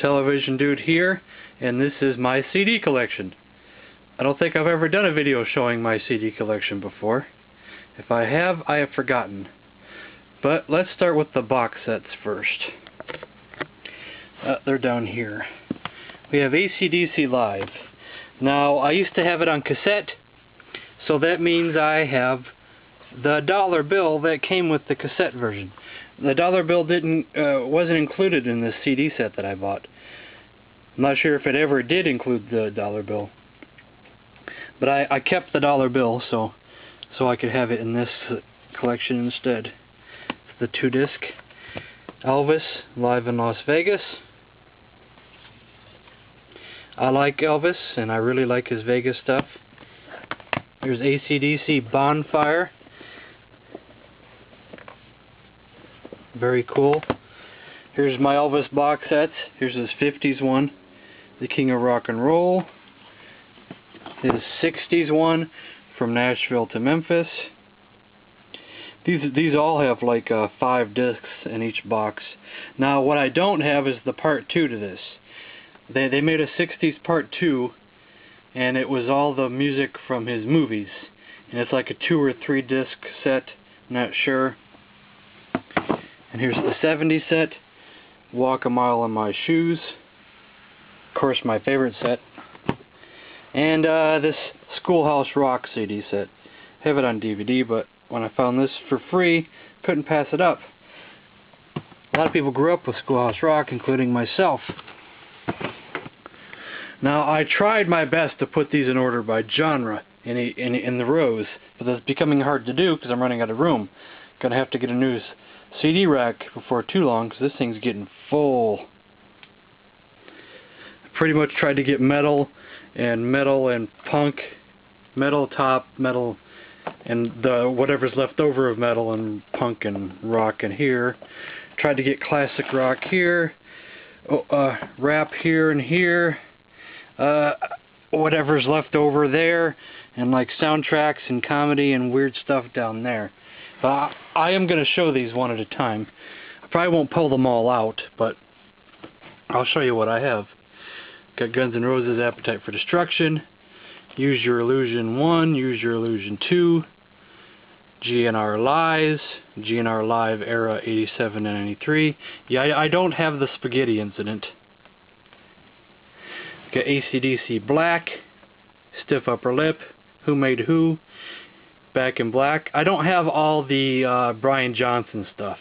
Television Dude here, and this is my CD collection. I don't think I've ever done a video showing my CD collection before. If I have forgotten. But let's start with the box sets first. They're down here. We have AC/DC Live. Now, I used to have it on cassette, so that means I have the dollar bill that came with the cassette version. The dollar bill wasn't included in this CD set that I bought. I'm not sure if it ever did include the dollar bill, but I kept the dollar bill so I could have it in this collection instead. It's the 2-disc Elvis Live in Las Vegas. I like Elvis, and I really like his Vegas stuff. Here's AC/DC Bonfire. Very cool. Here's my Elvis box sets. Here's his 50s one, The King of Rock and Roll. His 60s one, From Nashville to Memphis. These all have like 5 discs in each box. Now what I don't have is the part 2 to this. They made a 60s part 2, and it was all the music from his movies. And it's like a 2 or 3 disc set, not sure. And here's the 70s set, Walk a Mile in My Shoes. Of course, my favorite set. And this Schoolhouse Rock CD set. I have it on DVD, but when I found this for free, couldn't pass it up. A lot of people grew up with Schoolhouse Rock, including myself. Now, I tried my best to put these in order by genre in the rows, but that's becoming hard to do because I'm running out of room. Gonna have to get a new CD rack before too long because this thing's getting full. I pretty much tried to get metal and punk, metal top, metal, and whatever's left over of metal and punk and rock in here. Tried to get classic rock here, rap here and here, whatever's left over there, and like soundtracks and comedy and weird stuff down there. But I am going to show these one at a time. I probably won't pull them all out, but I'll show you what I have. Got Guns N' Roses' Appetite for Destruction, Use Your Illusion 1, Use Your Illusion 2, GNR Lies, GNR Live era 87 and 93. Yeah, I don't have the Spaghetti Incident. Got AC/DC Black, Stiff Upper Lip, Who Made Who, Back in Black. I don't have all the Brian Johnson stuff,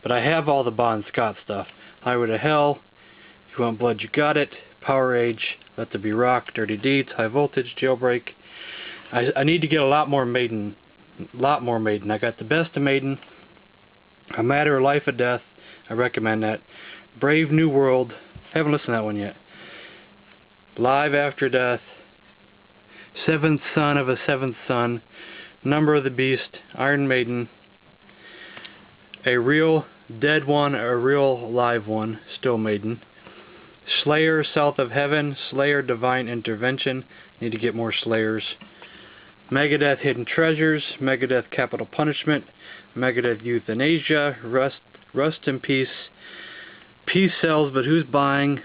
but I have all the Bon Scott stuff. Highway to Hell, If You Want Blood You Got It, Power Age, Let There Be Rock, Dirty Deeds, High Voltage, Jailbreak. I need to get a lot more Maiden. I got the best of Maiden, A Matter of Life or Death. I recommend that. Brave New World. Haven't listened to that one yet. Live After Death, Seventh Son of a Seventh Son, Number of the Beast, Iron Maiden, a real dead one, a real live one, still Maiden, Slayer, South of Heaven, Slayer, Divine Intervention, need to get more Slayers, Megadeth, Hidden Treasures, Megadeth, Capital Punishment, Megadeth, Euthanasia, Rust in Peace, Peace Sells But Who's Buying,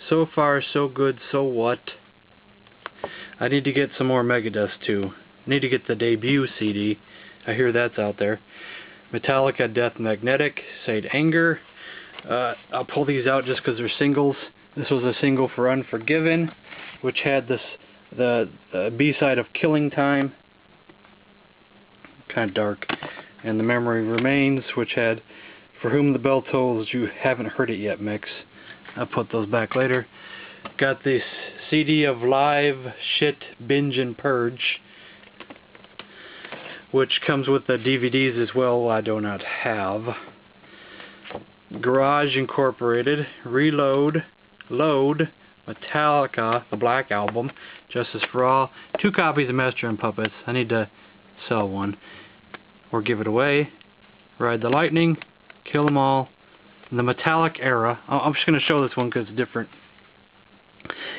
So Far So Good So What. I need to get some more Megadeth too. Need to get the debut CD. I hear that's out there. Metallica, Death Magnetic, Saint Anger. I'll pull these out just because they're singles. This was a single for Unforgiven, which had the B-side of Killing Time. Kind of dark. And The Memory Remains, which had For Whom the Bell Tolls You Haven't Heard It Yet mix. I'll put those back later. Got this CD of Live Shit Binge and Purge, which comes with the DVDs as well. I do not have. Garage Incorporated, Reload, Load, Metallica, the Black Album, Justice for All, 2 copies of Master and Puppets. I need to sell one or give it away. Ride the Lightning, Kill 'Em All, the Metallic Era. I'm just going to show this one because it's different.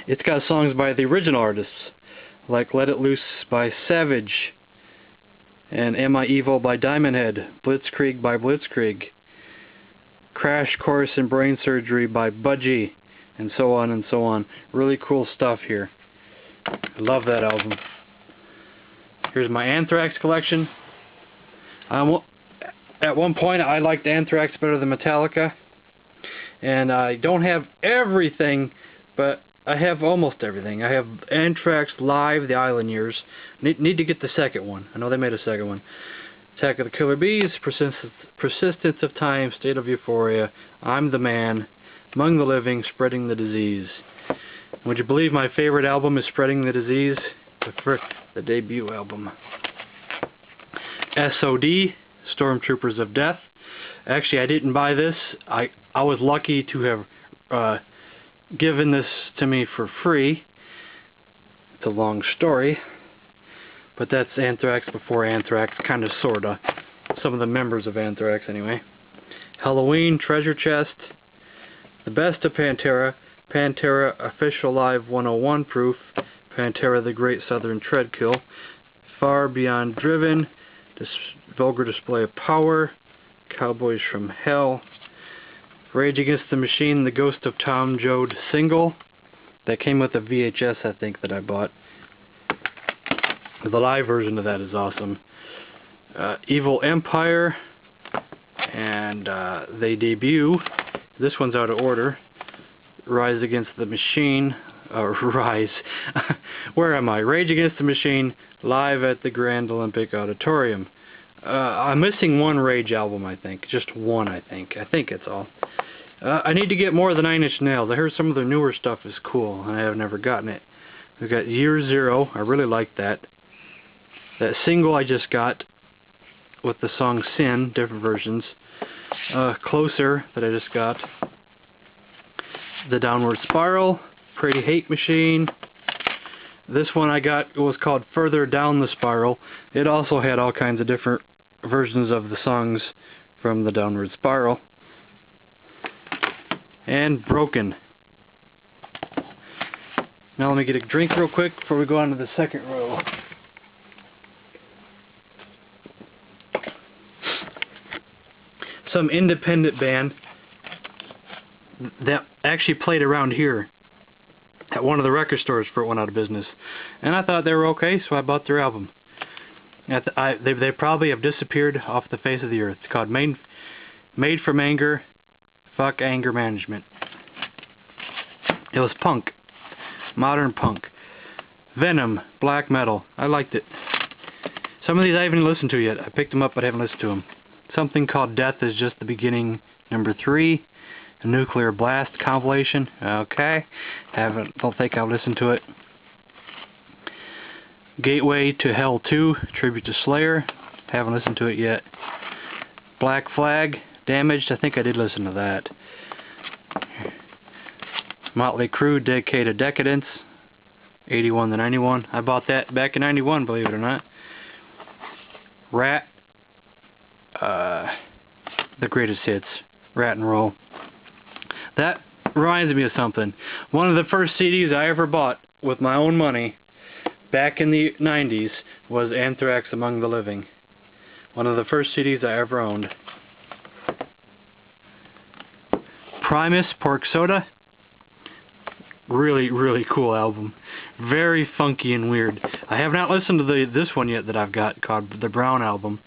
It's got songs by the original artists, like Let It Loose by Savage, and Am I Evil by Diamond Head, Blitzkrieg by Blitzkrieg, Crash Course in Brain Surgery by Budgie, and so on and so on. Really cool stuff here. I love that album. Here's my Anthrax collection. At one point I liked Anthrax better than Metallica, and I don't have everything, but I have almost everything. I have Anthrax Live, The Island Years. Need to get the second one. I know they made a second one. Attack of the Killer Bees, Persistence of Time, State of Euphoria, I'm the Man, Among the Living, Spreading the Disease. Would you believe my favorite album is Spreading the Disease? The debut album. SOD, Stormtroopers of Death. Actually, I didn't buy this. I was lucky to have given this to me for free. It's a long story, but that's Anthrax before Anthrax, kind of, sorta. Some of the members of Anthrax, anyway. Halloween, Treasure Chest, The Best of Pantera, Pantera Official Live 101 Proof, Pantera The Great Southern Treadkill, Far Beyond Driven, Vulgar Display of Power, Cowboys from Hell, Rage Against the Machine, The Ghost of Tom Joad single. That came with a VHS, I think, that I bought. The live version of that is awesome. Evil Empire, and they debut. This one's out of order. Rise Against the Machine. Rise. Where am I? Rage Against the Machine, live at the Grand Olympic Auditorium. I'm missing one Rage album, I think. Just one, I think. I think it's all. I need to get more of the Nine Inch Nails. I heard some of their newer stuff is cool, and I have never gotten it. We've got Year Zero. I really like that. That single I just got with the song Sin, different versions. Closer, that I just got. The Downward Spiral. Pretty Hate Machine. This one I got was called Further Down the Spiral. It also had all kinds of different versions of the songs from the Downward Spiral. And Broken. Now let me get a drink real quick before we go on to the second row. Some independent band that actually played around here at one of the record stores before it went out of business. And I thought they were okay, so I bought their album. They probably have disappeared off the face of the earth. It's called Made from Anger, Fuck Anger Management. It was punk. Modern punk. Venom, black metal. I liked it. Some of these I haven't listened to yet. I picked them up but I haven't listened to them. Something called Death is Just the Beginning, number 3. A Nuclear Blast compilation. Okay. Don't think I'll listen to it. Gateway to Hell 2, tribute to Slayer. Haven't listened to it yet. Black Flag, Damaged. I think I did listen to that. Motley Crue, Decade of Decadence. 81 to 91. I bought that back in 91, believe it or not. Rat. The Greatest Hits. Rat and Roll. That reminds me of something. One of the first CDs I ever bought with my own money back in the 90s was Anthrax Among the Living. One of the first CDs I ever owned. Primus, Pork Soda. Really, really cool album. Very funky and weird. I have not listened to this one yet that I've got called the Brown Album.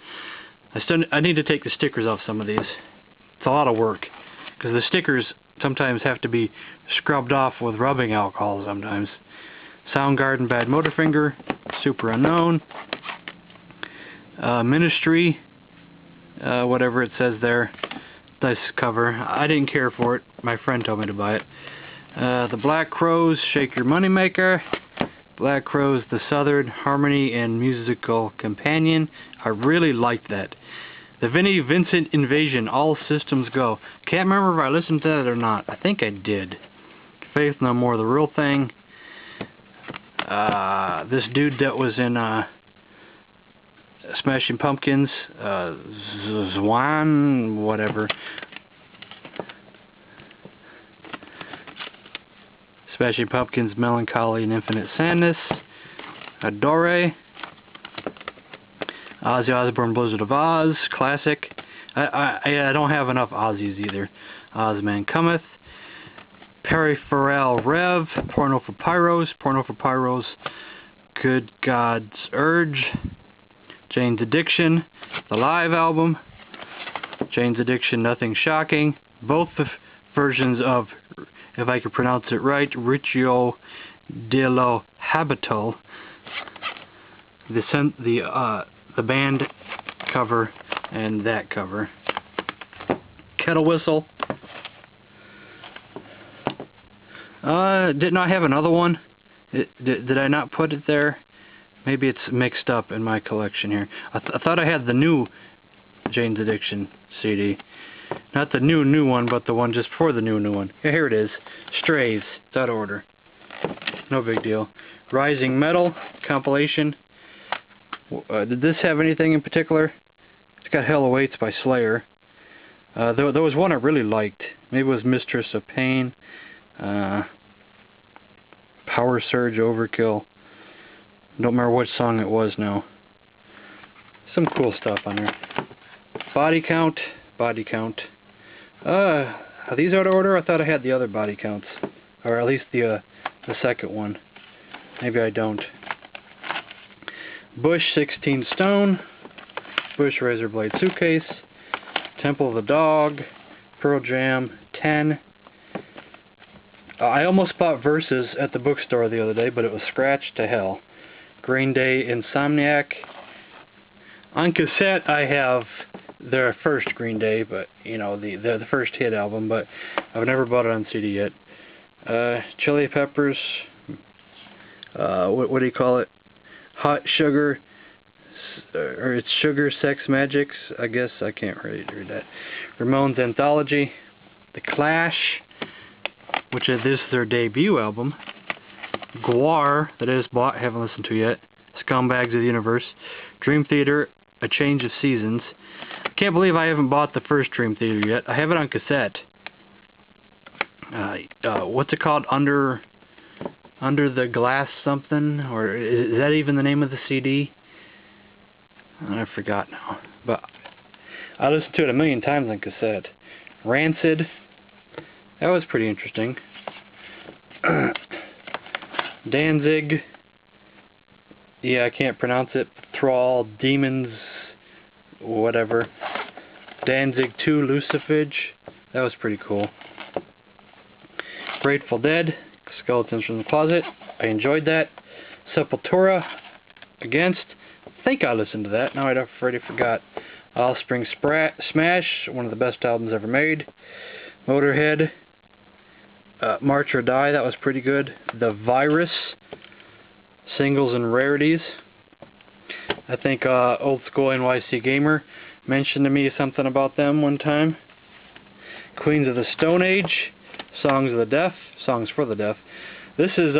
I need to take the stickers off some of these. It's a lot of work because the stickers sometimes have to be scrubbed off with rubbing alcohol sometimes. Soundgarden, Bad Motorfinger, Super Unknown, Ministry, whatever it says there. Nice cover. I didn't care for it. My friend told me to buy it. The Black Crowes, Shake Your Moneymaker. Black Crowes, The Southern Harmony and Musical Companion. I really liked that. The Vinnie Vincent Invasion, All Systems Go. Can't remember if I listened to that or not. I think I did. Faith No More, The Real Thing. This dude that was in Smashing Pumpkins, Zwan, whatever. Smashing Pumpkins, Melancholy and Infinite Sadness. Adore. Ozzy Osbourne, Blizzard of Oz, classic. I don't have enough Ozzy's either. Ozman Cometh. Peripheral Rev, Porno for Pyros, Good God's Urge, Jane's Addiction, the live album, Jane's Addiction, Nothing Shocking, both the versions of, if I can pronounce it right, Riccio dello Habito, the band cover and that cover. Kettle Whistle. Didn't I have another one? Did I not put it there? Maybe it's mixed up in my collection here. I thought I had the new Jane's Addiction CD. Not the new one, but the one just before the new one. Yeah, here it is. Strays. It's out of order. No big deal. Rising Metal compilation. Did this have anything in particular? It's got Hell Awaits by Slayer. There was one I really liked. Maybe it was Mistress of Pain. Power Surge Overkill. Don't remember which song it was now. Some cool stuff on there. Body Count. Are these out of order? I thought I had the other body counts. Or at least the second one. Maybe I don't. Bush 16 Stone. Bush Razor Blade Suitcase. Temple of the Dog. Pearl Jam 10. I almost bought Versus at the bookstore the other day, but it was scratched to hell. Green Day Insomniac. On cassette I have their first Green Day, but you know, the first hit album, but I've never bought it on CD yet. Chili Peppers. What do you call it? Hot Sugar, or it's Sugar Sex Magics, I guess. I can't really read that. Ramones Anthology. The Clash, which is their debut album. Gwar, that is bought, haven't listened to yet. Scumbags of the Universe. Dream Theater, A Change of Seasons. Can't believe I haven't bought the first Dream Theater yet. I have it on cassette. What's it called? Under the Glass something? Or is that even the name of the CD? I forgot now. But I listened to it a million times on cassette. Rancid. That was pretty interesting. Danzig. Yeah, I can't pronounce it. Thrall, Demons, whatever. Danzig 2, Lucifage. That was pretty cool. Grateful Dead, Skeletons from the Closet. I enjoyed that. Sepultura, Against. I think I listened to that. Now I've already forgot. Offspring Smash, one of the best albums ever made. Motorhead, March or Die, that was pretty good. The Virus, Singles and Rarities. I think Old School NYC Gamer mentioned to me something about them one time. Queens of the Stone Age, Songs for the Deaf. This is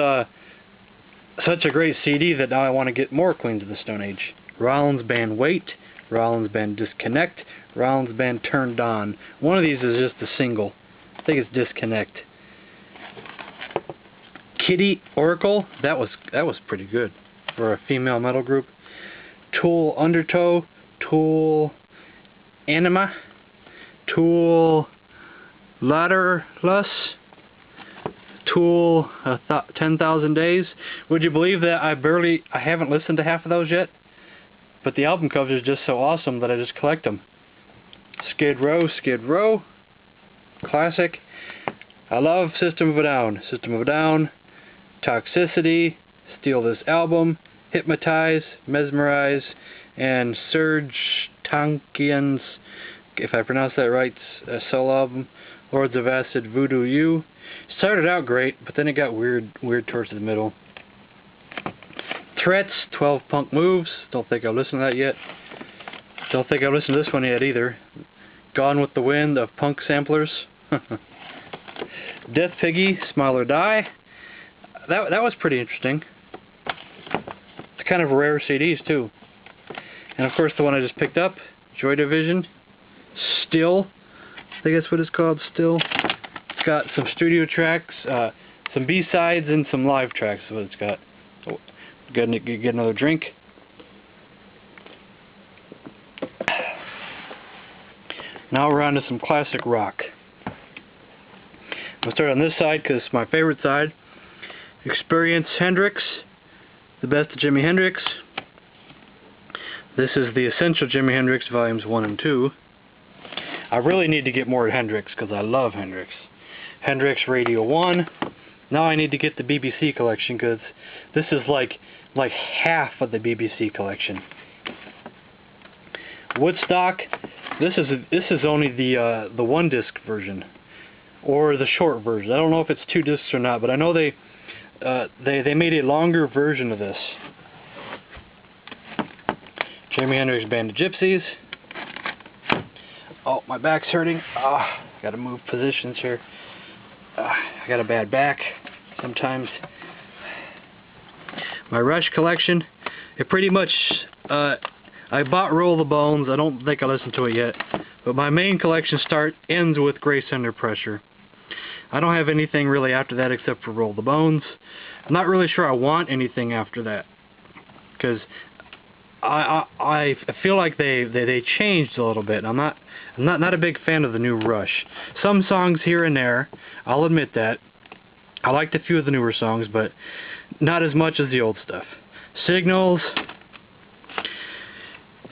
such a great CD that now I want to get more Queens of the Stone Age. Rollins Band Wait, Rollins Band Disconnect, Rollins Band Turned On. One of these is just a single. I think it's Disconnect. Kitty Oracle, that was pretty good for a female metal group. Tool Undertow, Tool Anima, Tool Ladderless, Tool 10,000 Days. Would you believe that I haven't listened to half of those yet? But the album covers are just so awesome that I just collect them. Skid Row, classic. I love System of a Down, Toxicity, Steal This Album, Hypnotize, Mesmerize, and Serge Tankian's, if I pronounce that right, solo album, Lords of Acid, Voodoo You. Started out great, but then it got weird towards the middle. Threats, 12 Punk Moves. Don't think I've listened to that yet. Don't think I've listened to this one yet either. Gone with the Wind of Punk Samplers. Death Piggy, Smile or Die. That was pretty interesting. It's kind of rare CDs too. And of course the one I just picked up, Joy Division. Still, I think that's what it's called, Still. It's got some studio tracks, some B-sides, and some live tracks is what it's got. Oh, get another drink. Now we're on to some classic rock. I'll start on this side because it's my favorite side. Experience Hendrix, the best of Jimi Hendrix. This is the Essential Jimi Hendrix Volumes 1 and 2. I really need to get more Hendrix because I love Hendrix. Hendrix Radio 1. Now I need to get the BBC collection because this is like half of the BBC collection. Woodstock. This is only the one disc version or the short version. I don't know if it's 2 discs or not, but I know they made a longer version of this. Jimi Hendrix Band of Gypsies. Oh, my back's hurting. Gotta move positions here. I got a bad back sometimes. My Rush collection. It pretty much, I bought Roll the Bones. I don't think I listened to it yet. But my main collection ends with Grace Under Pressure. I don't have anything really after that except for Roll the Bones. I'm not really sure I want anything after that. Because I feel like they changed a little bit. I'm not a big fan of the new Rush. Some songs here and there, I'll admit that. I liked a few of the newer songs, but not as much as the old stuff. Signals,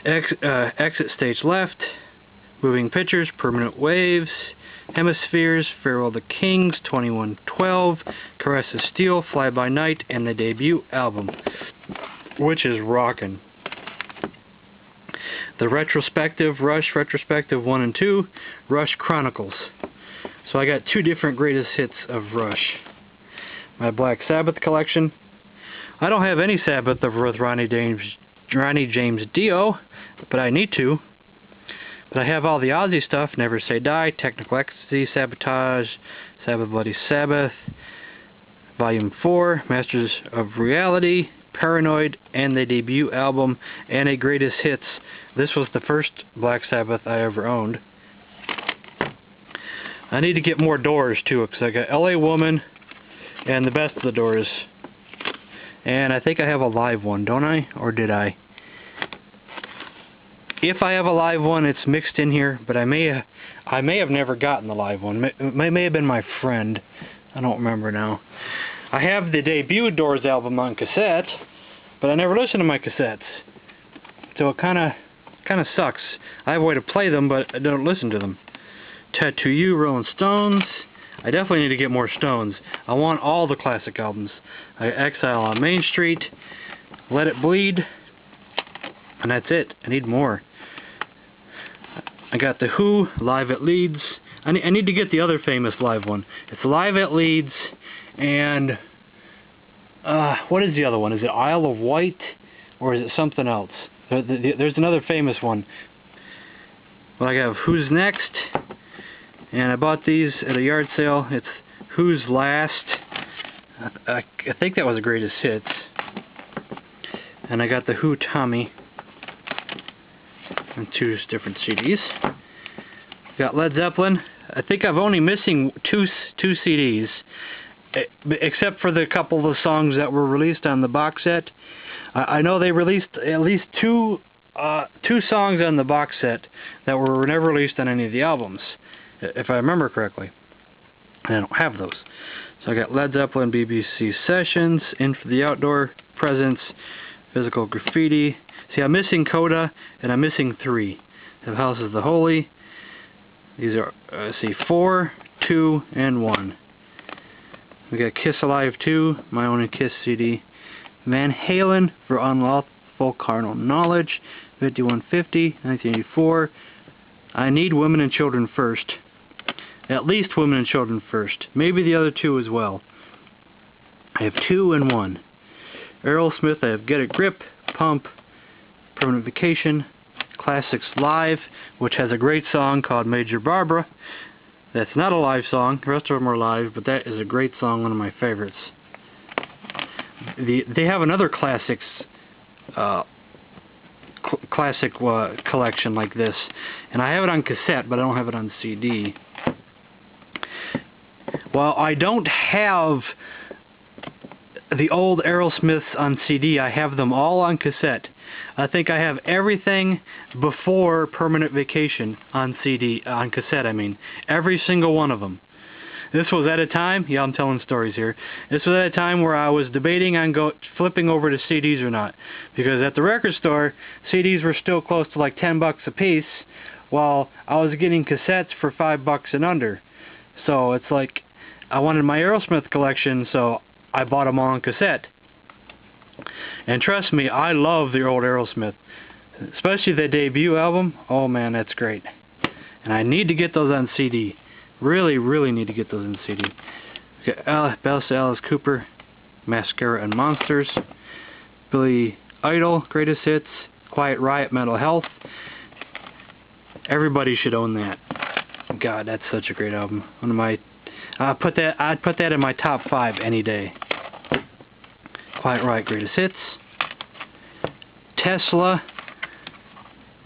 Exit Stage Left, Moving Pictures, Permanent Waves, Hemispheres, Farewell to Kings, 2112, Caress of Steel, Fly By Night, and the debut album, which is rockin'. The retrospective, Rush Retrospective 1 and 2, Rush Chronicles. So I got 2 different greatest hits of Rush. My Black Sabbath collection. I don't have any Sabbath with Ronnie James Dio, but I need to. But I have all the Ozzy stuff, Never Say Die, Technical Ecstasy, Sabotage, Sabbath Bloody Sabbath, Volume 4, Masters of Reality, Paranoid, and the debut album, and a Greatest Hits. This was the first Black Sabbath I ever owned. I need to get more Doors too, because I got LA Woman and the best of the Doors. And I think I have a live one, don't I? Or did I? If I have a live one, it's mixed in here, but I may have never gotten the live one. It may have been my friend. I don't remember now. I have the debut Doors album on cassette, but I never listen to my cassettes. So it kind of sucks. I have a way to play them, but I don't listen to them. Tattoo You, Rolling Stones. I definitely need to get more Stones. I want all the classic albums. Exile on Main Street, Let It Bleed, and that's it. I need more. I got The Who, Live at Leeds. I need to get the other famous live one. It's Live at Leeds, and what is the other one? Is it Isle of Wight, or is it something else? There's another famous one. Well, I have Who's Next, and I bought these at a yard sale. It's Who's Last. I think that was the Greatest Hits. And I got the Who Tommy and 2 different CDs. Got Led Zeppelin. I think I've only missing two CDs, except for the couple of songs that were released on the box set. I know they released at least two songs on the box set that were never released on any of the albums, if I remember correctly. And I don't have those. So I got Led Zeppelin, BBC Sessions, In for the Outdoor, Presence, Physical Graffiti. See, I'm missing Coda, and I'm missing 3. The House of the Holy. These are, 4, 2, and 1. We got Kiss Alive 2, my own Kiss CD. Van Halen for Unlawful Carnal Knowledge, 5150, 1984. I Need Women and Children First. At least Women and Children First. Maybe the other 2 as well. I have 2 and 1. Aerosmith, I have Get a Grip, Pump, Permanent Vacation, Classics Live, which has a great song called Major Barbara. That's not a live song. The rest of them are live, but that is a great song, one of my favorites. They have another classics collection like this, and I have it on cassette, but I don't have it on CD. Well, I don't have the old Aerosmiths on CD. I have them all on cassette. I think I have everything before Permanent Vacation on CD, on cassette, I mean. Every single one of them. This was at a time, yeah, I'm telling stories here. This was at a time where I was debating on flipping over to CDs or not. Because at the record store, CDs were still close to like 10 bucks a piece, while I was getting cassettes for 5 bucks and under. So it's like, I wanted my Aerosmith collection, so I bought them all on cassette. And trust me, I love the old Aerosmith. Especially the debut album. Oh man, that's great. And I need to get those on CD. Really, really need to get those on CD. Okay, Bells to Alice Cooper, Mascara and Monsters, Billy Idol, Greatest Hits, Quiet Riot, Mental Health. Everybody should own that. God, that's such a great album. One of my, I'd put that in my top 5 any day. Quiet Riot, Greatest Hits, Tesla,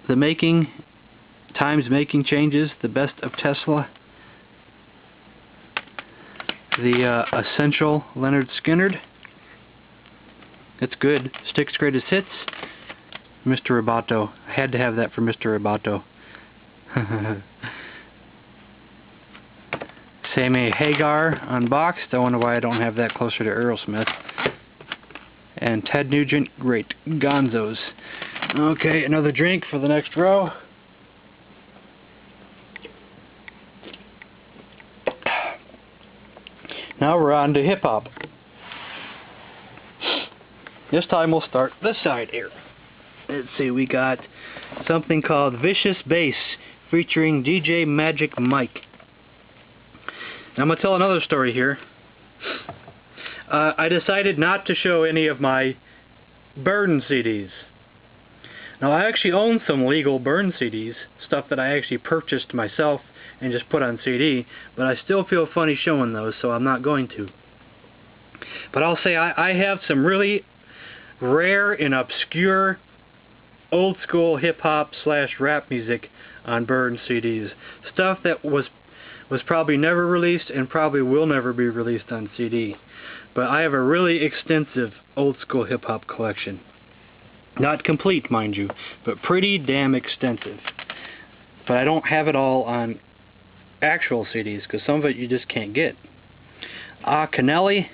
Times Making Changes, the best of Tesla. The Essential, Leonard Skinner. It's good. Styx Greatest Hits. Mr. Roboto. I had to have that for Mr. Roboto. Sammy Hagar Unboxed. I wonder why I don't have that closer to Aerosmith. And Ted Nugent, Great Gonzos. Okay, another drink for the next row. Now we're on to hip-hop. This time we'll start this side here. Let's see, we got something called Vicious Bass featuring DJ Magic Mike. Now I'm going to tell another story here. I decided not to show any of my Burn CDs. Now I actually own some legal Burn CDs, stuff that I actually purchased myself and just put on CD, but I still feel funny showing those, so I'm not going to. But I'll say I have some really rare and obscure old school hip-hop / rap music on Burn CDs. Stuff that was probably never released and probably will never be released on CD. But I have a really extensive old school hip-hop collection. Not complete, mind you, but pretty damn extensive. But I don't have it all on actual CDs, because some of it you just can't get. Kennelly,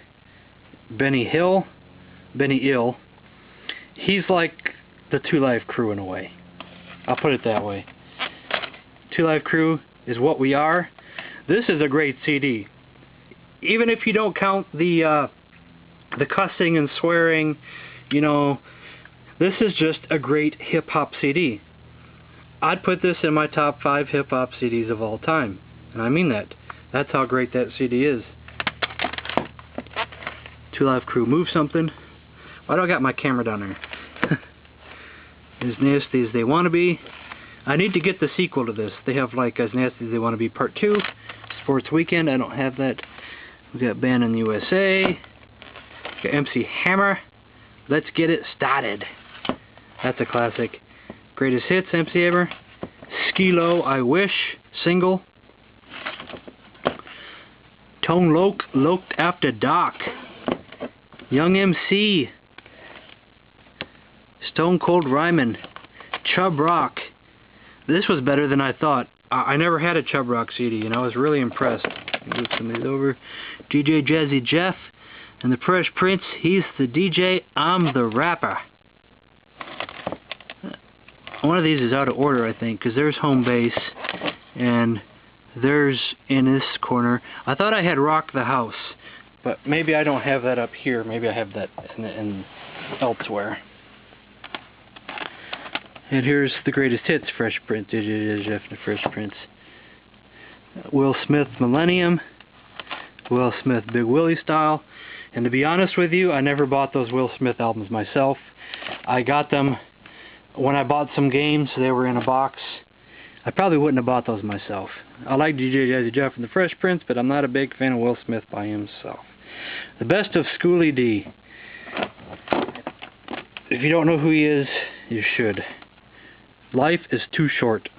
Benny Ill. He's like the Two Live Crew in a way. I'll put it that way. Two Live Crew is what we are. This is a great CD. Even if you don't count the cussing and swearing, you know, this is just a great hip-hop CD. I'd put this in my top 5 hip-hop CDs of all time. And I mean that. That's how great that CD is. Two Live Crew, Move Something. Why do I got my camera down there? As Nasty as They Want to Be. I need to get the sequel to this. They have like As Nasty as They Want to Be Part 2. Sports Weekend. I don't have that. We got Band in the USA. We got MC Hammer. Let's Get It Started. That's a classic. Greatest Hits, MC Hammer. Skee-Lo, I Wish. Single. Tone Loc, Loked After Dark. Young MC. Stone Cold Ryman. Chubb Rock. This was better than I thought. I never had a Chubb Rock CD, and I was really impressed. Move some of these over. DJ Jazzy Jeff and the Fresh Prince. He's the DJ, I'm the rapper. One of these is out of order, I think, because there's Home Base, and there's in this corner. I thought I had Rock the House, but maybe I don't have that up here. Maybe I have that in elsewhere. And here's the Greatest Hits, Fresh Prince, DJ Jeff and the Fresh Prince. Will Smith, Millennium. Will Smith, Big Willie Style. And to be honest with you, I never bought those Will Smith albums myself. I got them when I bought some games. They were in a box. I probably wouldn't have bought those myself. I like DJ Jazzy Jeff and the Fresh Prince, but I'm not a big fan of Will Smith by himself. The Best of Schoolie D. If you don't know who he is, you should. Life is Too Short.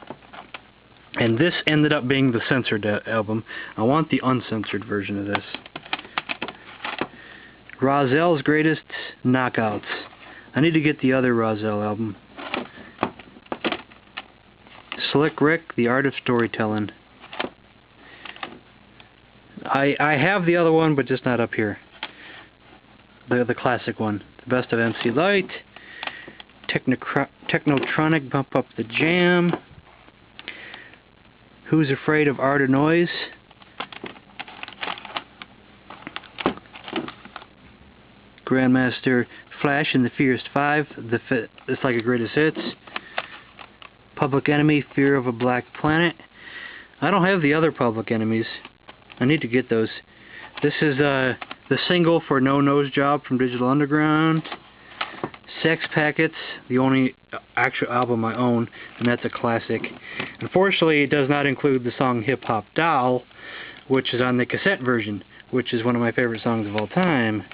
And this ended up being the censored album. I want the uncensored version of this. Rozell's Greatest Knockouts. I need to get the other Rozell album. Slick Rick, The Art of Storytelling. I have the other one, but just not up here. The classic one. The Best of MC Lyte. Technotronic, Bump Up the Jam. Who's Afraid of Art of Noise? Grandmaster Flash and the Fierce Five. It's like a greatest hits. Public Enemy, Fear of a Black Planet. I don't have the other Public Enemies. I need to get those. This is the single for No Nose Job from Digital Underground. Sex Packets, the only actual album I own, and that's a classic. Unfortunately, it does not include the song Hip Hop Doll, which is on the cassette version, which is one of my favorite songs of all time.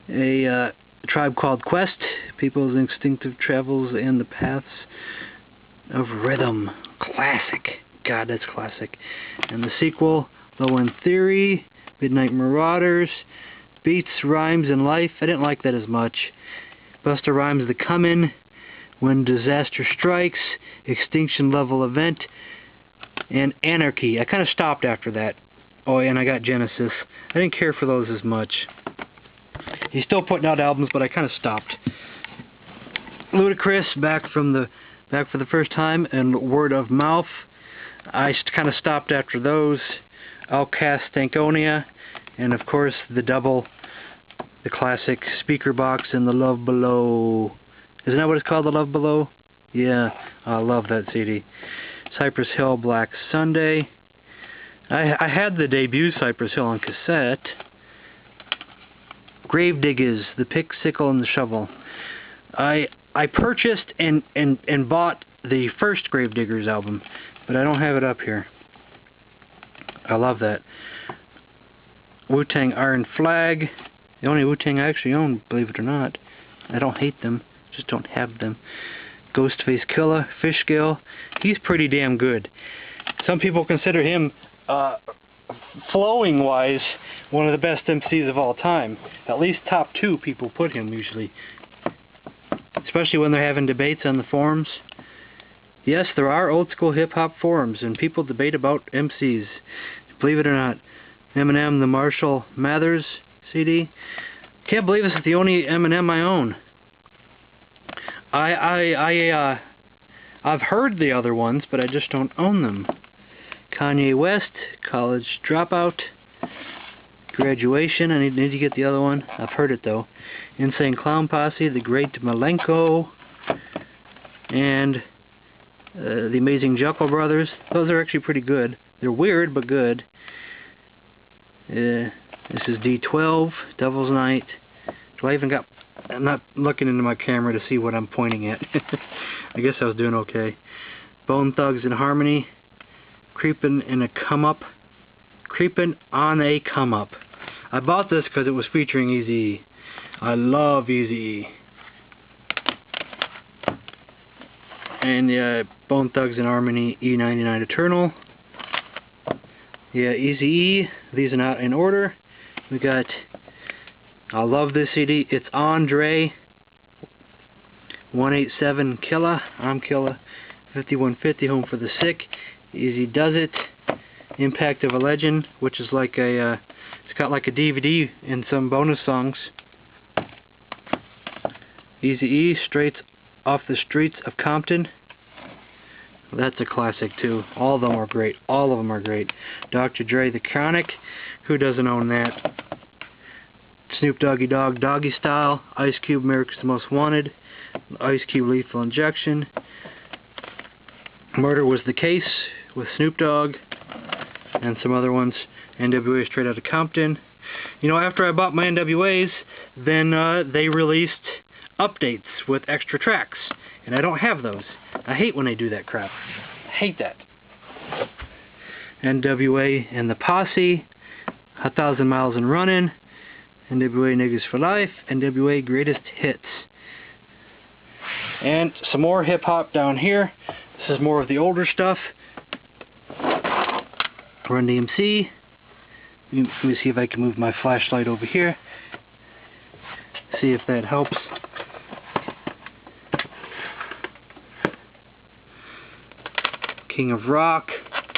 A Tribe Called Quest, People's Instinctive Travels and the Paths of Rhythm. Classic. God, that's classic. And the sequel, Low End Theory, Midnight Marauders, Beats, Rhymes, and Life. I didn't like that as much. Busta Rhymes, The Comin', When Disaster Strikes, Extinction Level Event, and Anarchy. I kind of stopped after that. Oh, and I got Genesis. I didn't care for those as much. He's still putting out albums, but I kind of stopped. Ludacris, back for the first time, and Word of Mouth. I kind of stopped after those. Outkast, Stankonia, and of course the classic Speaker Box and The Love Below. Isn't that what it's called, The Love Below? Yeah, I love that CD. Cypress Hill, Black Sunday. I had the debut Cypress Hill on cassette. Gravediggers, The Pick, Sickle, and the Shovel. I purchased and bought the first Gravediggers album, but I don't have it up here. I love that. Wu-Tang, Iron Flag. The only Wu-Tang I actually own, believe it or not. I don't hate them, just don't have them. Ghostface Killah, Fishgill. He's pretty damn good. Some people consider him, flowing-wise, one of the best MCs of all time. At least top 2 people put him, usually. Especially when they're having debates on the forums. Yes, there are old-school hip-hop forums, and people debate about MCs. Believe it or not. Eminem, the Marshall Mathers CD. Can't believe this is the only Eminem I own. I've heard the other ones, but I just don't own them. Kanye West, College Dropout. Graduation, I need to get the other one. I've heard it though. Insane Clown Posse, The Great Malenko, and The Amazing Jekyll Brothers. Those are actually pretty good. They're weird, but good. This is D12, Devil's Night. Do I even got... I'm not looking into my camera to see what I'm pointing at. I guess I was doing okay. Bone Thugs and Harmony. Creepin' on a Come Up. I bought this because it was featuring Eazy-E. I love Eazy-E. And Bone Thugs and Harmony, E99 Eternal. Yeah, Eazy-E. These are not in order. We got... I love this CD. It's Andre. 187 Killa. I'm Killa. 5150 Home for the Sick. Easy Does It. Impact of a Legend, which is like a... it's got like a DVD and some bonus songs. Eazy-E, Straight Off the Streets of Compton. That's a classic too. All of them are great. All of them are great. Dr. Dre, The Chronic. Who doesn't own that? Snoop Doggy Dogg, Doggy Style. Ice Cube, America's Most Wanted. Ice Cube, Lethal Injection. Murder Was the Case with Snoop Dogg. And some other ones. NWA, Straight Outta Compton. You know, after I bought my NWAs, then they released updates with extra tracks. And I don't have those. I hate when they do that crap. I hate that. NWA and the Posse. 1,000 Miles and Runnin'. NWA Niggas for Life. NWA Greatest Hits. And some more hip-hop down here. This is more of the older stuff. Run DMC. Let me see if I can move my flashlight over here. See if that helps. King of Rock.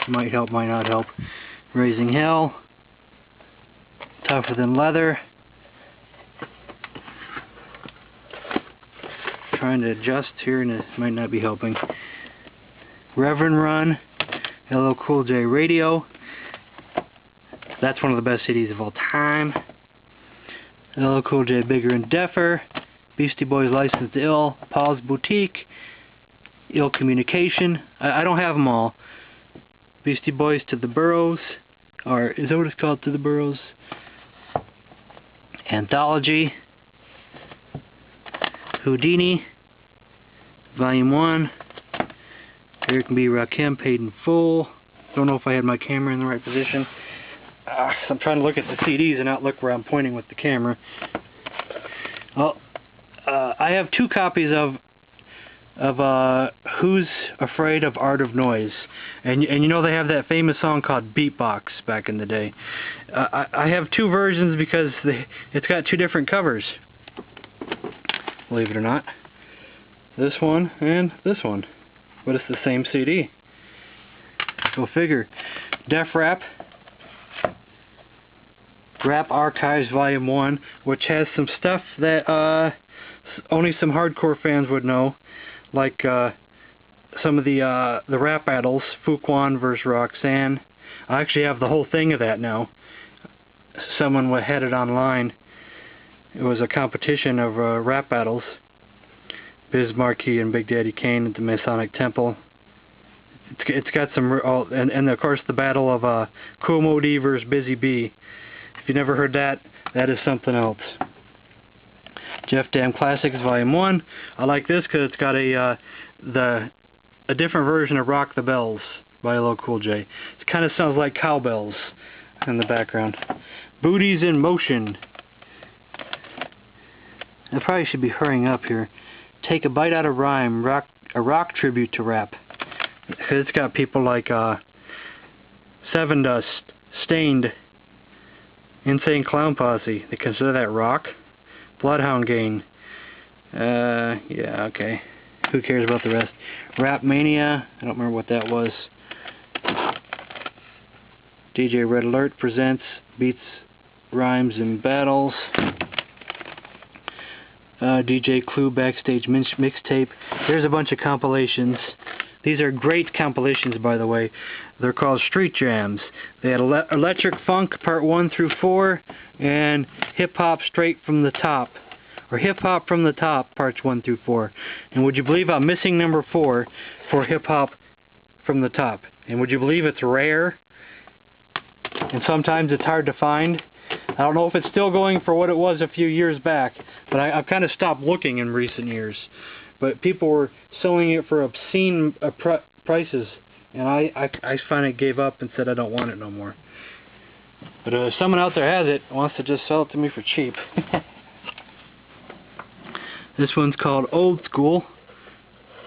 Might help, might not help. Raising Hell, Tougher Than Leather. Trying to adjust here and it might not be helping. Reverend Run, LL Cool J Radio. That's one of the best CDs of all time. LL Cool J Bigger and Deffer. Beastie Boys Licensed to Ill. Paul's Boutique. Ill Communication. I don't have them all. Beastie Boys To the Burrows. Or is that what it's called? To the Burrows? Anthology. Houdini. Volume 1. Eric B. Rakim, Paid in Full. Don't know if I had my camera in the right position. I'm trying to look at the CDs and not look where I'm pointing with the camera. Well, I have 2 copies of Who's Afraid of Art of Noise, and you know they have that famous song called Beatbox back in the day. I have 2 versions because it's got 2 different covers. Believe it or not, this one and this one, but it's the same CD. Go figure. Def Rap. Rap Archives Volume 1, which has some stuff that only some hardcore fans would know, like some of the rap battles, Fuquan vs. Roxanne. I actually have the whole thing of that now. Someone had it online. It was a competition of rap battles. Biz Markie and Big Daddy Kane at the Masonic Temple. It's got some, and of course the battle of Kool Moe Dee vs. Busy Bee. If you never heard that, that is something else. Jeff Dam Classics Volume 1. I like this because it's got a different version of Rock the Bells by LL Cool J. It kind of sounds like cowbells in the background. Booties in Motion. I probably should be hurrying up here. Take a Bite Out of Rhyme, a rock tribute to rap. It's got people like Seven Dust, Stained, Insane Clown Posse. They consider that rock. Bloodhound Gang. Yeah, okay. Who cares about the rest? Rap Mania. I don't remember what that was. DJ Red Alert presents Beats, Rhymes, and Battles. DJ Clue Backstage Mixtape. There's a bunch of compilations. These are great compilations, by the way. They're called Street Jams. They had Electric Funk Part 1 through 4 and Hip Hop Straight from the Top, or Hip Hop from the Top Parts 1 through 4. And would you believe I'm missing number 4 for Hip Hop from the Top? And would you believe it's rare? And sometimes it's hard to find. I don't know if it's still going for what it was a few years back, but I've kind of stopped looking in recent years. But people were selling it for obscene prices, and I finally gave up and said I don't want it no more. But if someone out there has it, wants to just sell it to me for cheap. This one's called Old School.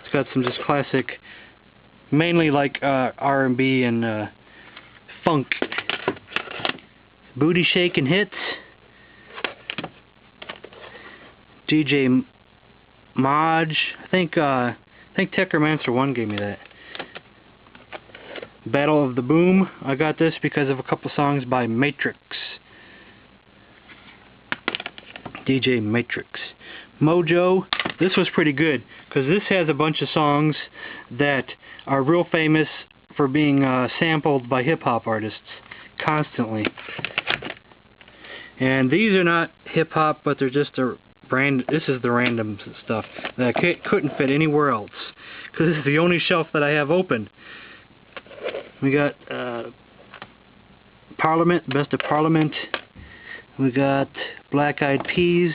It's got some just classic, mainly like R&B and funk. Booty Shakin' Hits. DJ Maj. I think Techromancer 1 gave me that. Battle of the Boom. I got this because of a couple songs by Matrix. DJ Matrix. Mojo. This was pretty good because this has a bunch of songs that are real famous for being sampled by hip-hop artists constantly. And these are not hip-hop, but they're just a brand. This is the random stuff that I couldn't fit anywhere else because this is the only shelf that I have open. We got Parliament, Best of Parliament. We got Black Eyed Peas,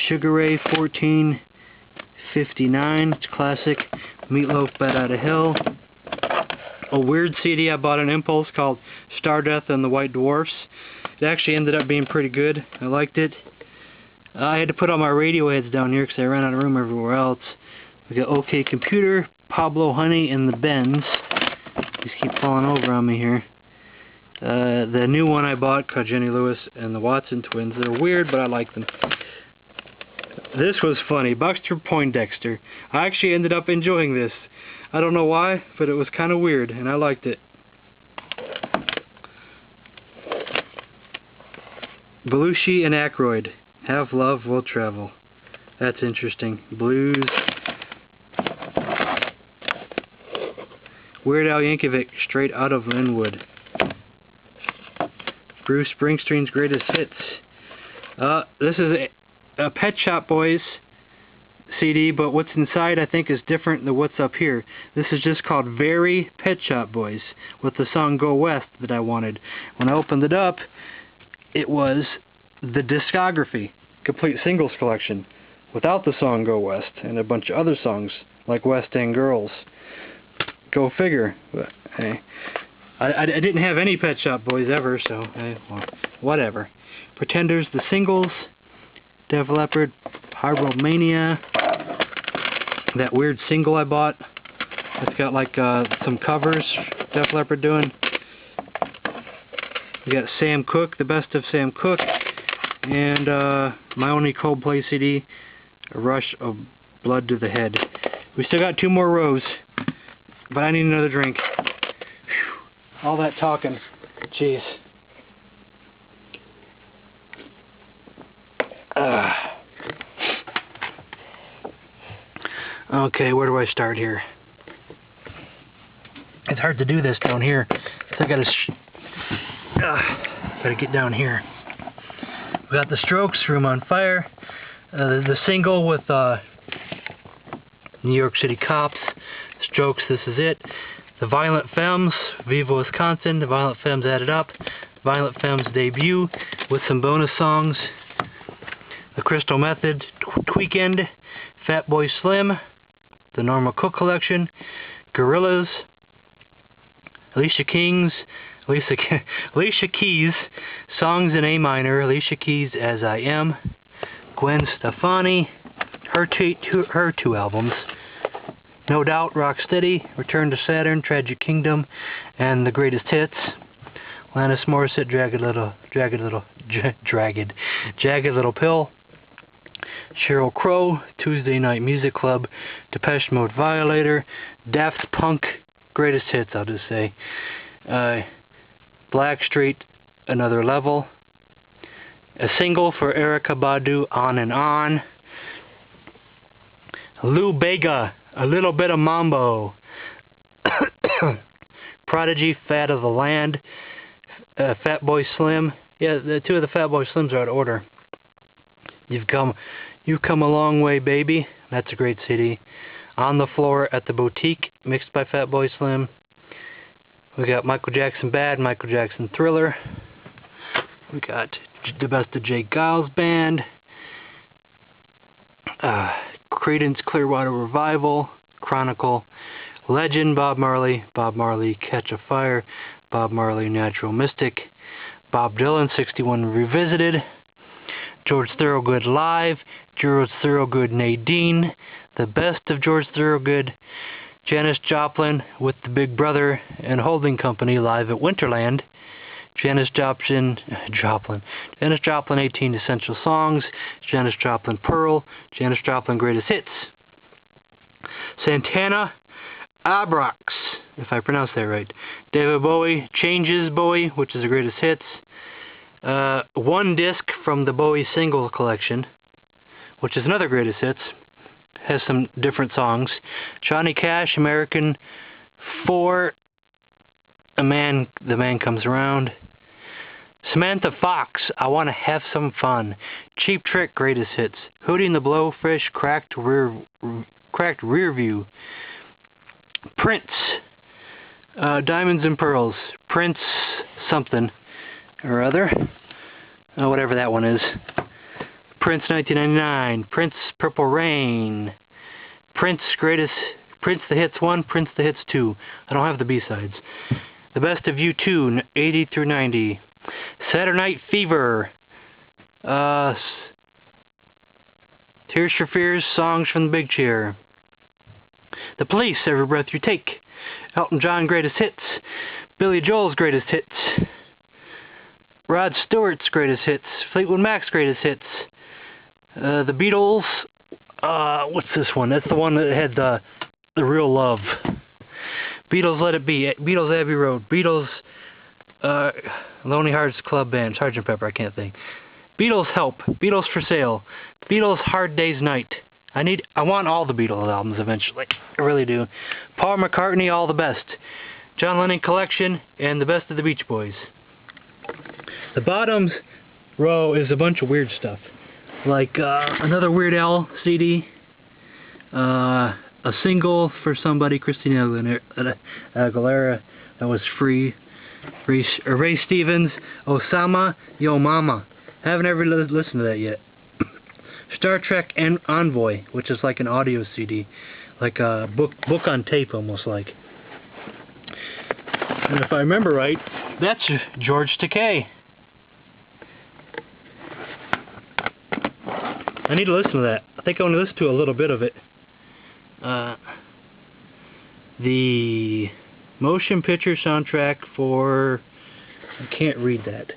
Sugar Ray 1459, it's classic. Meatloaf, Bat Out of Hell. A weird CD I bought on Impulse called Stardust and the White Dwarfs. It actually ended up being pretty good. I liked it. I had to put all my radio heads down here because I ran out of room everywhere else. We got OK Computer, Pablo Honey, and the Bends. These keep falling over on me here. The new one I bought called Jenny Lewis and the Watson Twins. They're weird, but I like them. This was funny. Buster Poindexter. I actually ended up enjoying this. I don't know why, but it was kind of weird, and I liked it. Belushi and Aykroyd. Have Love Will Travel. That's interesting. Blues. Weird Al Yankovic, Straight Out of Linwood. Bruce Springsteen's Greatest Hits. This is a Pet Shop Boys CD, but what's inside I think is different than what's up here. This is just called Very Pet Shop Boys, with the song Go West that I wanted. When I opened it up, it was the discography, complete singles collection, without the song Go West, and a bunch of other songs, like West End Girls. Go figure. But, hey, I didn't have any Pet Shop Boys ever, so, hey, well, whatever. Pretenders, the singles, Def Leppard, Hybomania, that weird single I bought. It's got like some covers Def Leppard doing. We got Sam Cooke, the best of Sam Cooke, and my only Coldplay CD, A Rush of Blood to the Head. We still got 2 more rows, but I need another drink. Whew. All that talking, jeez. Okay, where do I start here? It's hard to do this down here, so I gotta get down here. We got the Strokes, Room on Fire, the single with New York City Cops, Strokes, This Is It, the Violent Femmes, Viva Wisconsin, the Violent Femmes Added Up, Violent Femmes Debut with some bonus songs, the Crystal Method, Tweekend, Fatboy Slim, the Norma Cook Collection, Gorillaz, Alicia Keys, Songs in A Minor, Alicia Keys, As I Am, Gwen Stefani, her two albums, No Doubt, Rocksteady, Return to Saturn, Tragic Kingdom, and The Greatest Hits, Alanis Morissette, Jagged Little Pill, Sheryl Crow, Tuesday Night Music Club, Depeche Mode, Violator, Daft Punk, Greatest Hits, I'll just say, Blackstreet, Another Level, a single for Erykah Badu, On and On, Lou Bega, A Little Bit of Mambo, Prodigy, Fat of the Land, Fatboy Slim. Yeah, the 2 of the Fatboy Slims are out of order. You've come a long way, baby. That's a great CD. On the Floor at the Boutique, mixed by Fatboy Slim. We got Michael Jackson Bad, Michael Jackson Thriller. We got the Best of Jay Giles Band. Creedence Clearwater Revival, Chronicle, Legend, Bob Marley, Catch a Fire, Bob Marley, Natural Mystic, Bob Dylan, 61 Revisited, George Thorogood Live, George Thorogood Nadine, The Best of George Thorogood, Janis Joplin with the Big Brother and Holding Company live at Winterland, Janis Joplin, 18 Essential Songs, Janis Joplin Pearl, Janis Joplin Greatest Hits, Santana, Abrax, if I pronounce that right, David Bowie, Changes Bowie, which is the Greatest Hits, 1 disc from the Bowie Singles Collection, which is another Greatest Hits, has some different songs, Johnny Cash, American 4, The Man Comes Around, Samantha Fox, I Want to Have Some Fun, Cheap Trick, Greatest Hits, Hootie and the Blowfish, Cracked Rear View, Prince, Diamonds and Pearls, Prince something or other, whatever that one is, Prince 1999, Prince Purple Rain, Prince the Hits 1, Prince the Hits 2, I don't have the B-sides, The Best of You 2, 80 through 90, Saturday Night Fever, Tears for Fears, Songs from the Big Chair, The Police, Every Breath You Take, Elton John Greatest Hits, Billy Joel's Greatest Hits, Rod Stewart's Greatest Hits, Fleetwood Mac's Greatest Hits, the Beatles, what's this one? That's the one that had the Real Love. Beatles Let It Be, Beatles Abbey Road, Beatles Lonely Hearts Club Band, Sgt. Pepper, I can't think. Beatles Help, Beatles for Sale, Beatles Hard Day's Night. I want all the Beatles albums eventually. I really do. Paul McCartney, All the Best. John Lennon Collection, and the Best of the Beach Boys. The bottom row is a bunch of weird stuff. Like another Weird Al CD, a single for somebody, Christina Aguilera, that was free. Ray Stevens, Osama, Yo Mama. I haven't ever listened to that yet. Star Trek and Envoy, which is like an audio CD, like a book on tape, almost like. And if I remember right, that's George Takei. I need to listen to that. I think I want to listen to a little bit of it. The motion picture soundtrack for... I can't read that.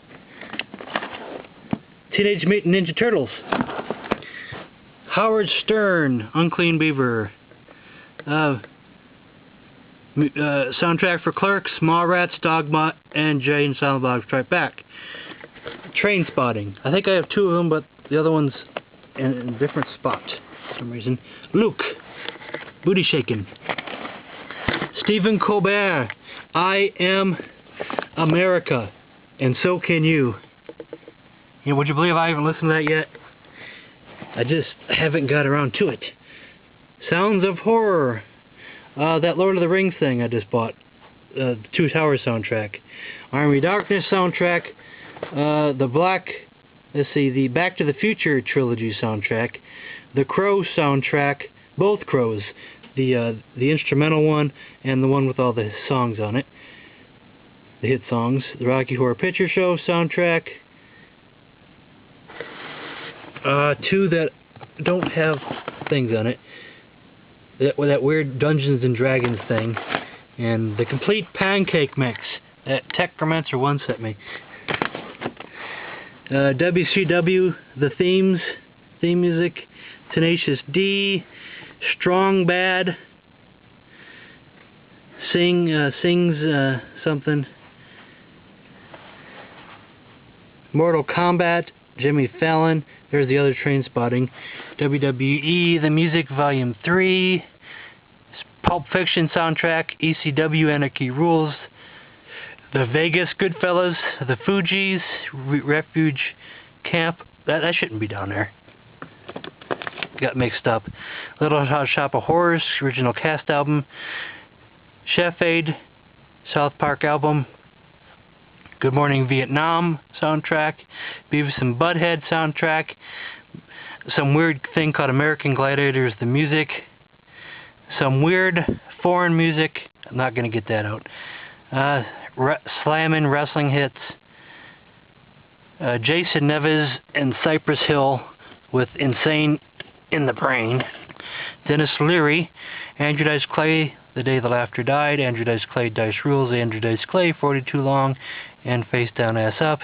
Teenage Mutant Ninja Turtles. Howard Stern, Unclean Beaver. Soundtrack for Clerks, Mallrats, Dogma, and Jay and Silent Bob Strike Back. Trainspotting. I think I have two of them, but the other one's in a different spot for some reason. Luke, Booty Shaking. Stephen Colbert, I Am America, and So Can You. Would you believe I haven't listened to that yet? I just haven't got around to it. Sounds of Horror. That Lord of the Rings thing I just bought. Two Towers soundtrack. Army Darkness soundtrack. The Back to the Future trilogy soundtrack. The Crow soundtrack. Both Crows. The instrumental one and the one with all the songs on it. The hit songs. The Rocky Horror Picture Show soundtrack. Two that don't have things on it. That weird Dungeons and Dragons thing. And the Complete Pancake Mix that Techromancer one sent me. WCW, the theme music. Tenacious D. Strong Bad. Sings something. Mortal Kombat. Jimmy Fallon. There's the other Trainspotting. WWE, The Music, Volume 3. Pulp Fiction soundtrack. ECW, Anarchy Rules. The Vegas Goodfellas. The Fugees. Refuge Camp. That shouldn't be down there. Got mixed up. Little Hot Shop of Horrors. Original cast album. Chef Aid. South Park album. Good Morning Vietnam soundtrack, Beavis and Butthead soundtrack, some weird thing called American Gladiators, the music, some weird foreign music, I'm not going to get that out, Slammin' Wrestling Hits, Jason Neves and Cypress Hill with Insane in the Brain, Dennis Leary, Andrew Dice Clay, The Day the Laughter Died, Andrew Dice Clay, Dice Rules, Andrew Dice Clay, 42 Long, and Face Down Ass Up.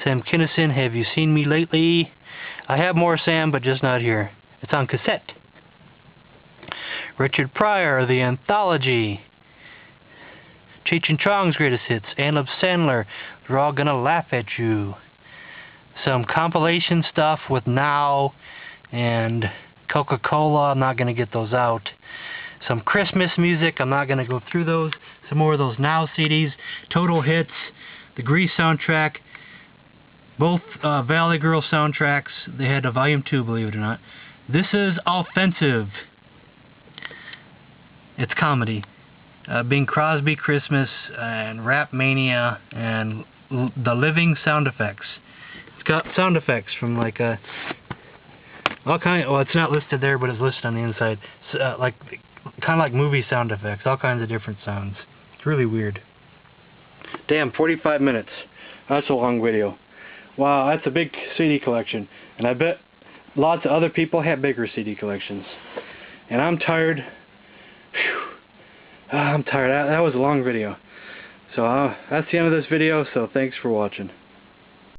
Sam Kinison, Have You Seen Me Lately? I have more Sam, but just not here. It's on cassette. Richard Pryor, The Anthology. Cheech and Chong's Greatest Hits, Adam Sandler, They're All Gonna Laugh at You. Some compilation stuff with Now and Coca-Cola, I'm not going to get those out. Some Christmas music, I'm not going to go through those. Some more of those Now CDs, Total Hits, the Grease soundtrack, both Valley Girl soundtracks. They had a Volume 2, believe it or not. This is Offensive. It's comedy. Bing Crosby Christmas and Rap Mania and The Living Sound Effects. It's got sound effects from like all kind. Well, it's not listed there, but it's listed on the inside. Like kind of like movie sound effects, all kinds of different sounds. It's really weird. Damn, 45 minutes. That's a long video. Wow, that's a big CD collection. And I bet lots of other people have bigger CD collections. And I'm tired. Whew. I'm tired. That was a long video. So that's the end of this video, so thanks for watching.